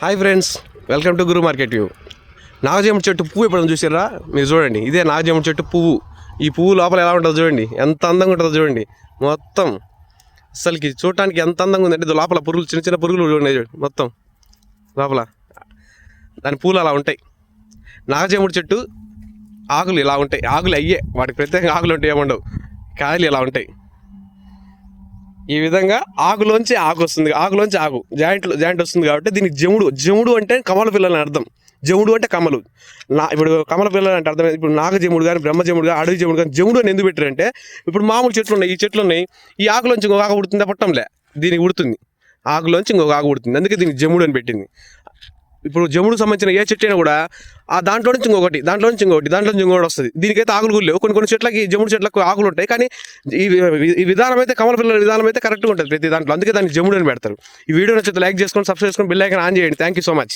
Hi friends, welcome to Guru market view. నాగజేముడి చెట్టు పువ్వు ఎప్పుడైనా చూసారా? మీరు చూడండి, ఇదే నాగజేముడి చెట్టు పువ్వు. ఈ పువ్వు లోపల ఎలా ఉంటుందో చూడండి, ఎంత అందంగా ఉంటుందో చూడండి. మొత్తం అసలుకి చూడటానికి ఎంత అందంగా ఉందంటే లోపల పురుగులు, చిన్న చిన్న పురుగులు ఉన్నాయి చూడండి. మొత్తం లోపల దాని పూలు అలా ఉంటాయి. నాగజేముడి చెట్టు ఆకులు ఇలా ఉంటాయి. ఆకులు అయ్యే, వాటికి ప్రత్యేకంగా ఆకులు ఉంటాయి, ఏమండవు. కాయలు ఇలా ఉంటాయి. ఈ విధంగా ఆకులోంచి ఆకు వస్తుంది, ఆకులోంచి ఆకు జాయింట్ వస్తుంది. కాబట్టి దీనికి జముడు అంటే కమల పిల్లలని అర్థం. జముడు అంటే కమలు. ఇప్పుడు కమల పిల్లలు అంటే అర్థం. ఇప్పుడు నాగజముడు కానీ, బ్రహ్మజముడు కానీ, అడవి జముడు కానీ, జముడు అని ఎందుకు పెట్టారంటే, ఇప్పుడు మామూలు చెట్లు ఉన్నాయి, ఈ చెట్లు ఉన్నాయి, ఈ ఆకులోంచి ఇంకొక ఆకు ఉడుతుంది, పట్టంలే దీనికి ఉడుతుంది. ఆకులోంచి ఇంకొక ఆకు ఉడుతుంది, అందుకే దీనికి జముడు అని పెట్టింది. ఇప్పుడు జముడుకు సంబంధించిన ఏ చెట్టు అయినా కూడా ఆ దాంట్లో నుంచి ఇంకొకటి, దాంట్లో నుంచి ఇంకొకటి వస్తుంది. దీనికైతే ఆకులు కూడా లేవు. కొన్ని చెట్లకి, జముడు చెట్లకు ఆకులు ఉంటాయి, కానీ ఈ విధానం అయితే, కమల పిల్లల విధానం అయితే కరెక్ట్గా ఉంటుంది ప్రతి దాంట్లో. అందుకే దాన్ని జముడు అని పెడతారు. ఈ వీడియో నచ్చితే లైక్ చేసుకొని, సబ్స్క్రైబ్ చేసుకొని, బెల్ ఐకాన్ ఆన్ చేయండి. Thank you so much.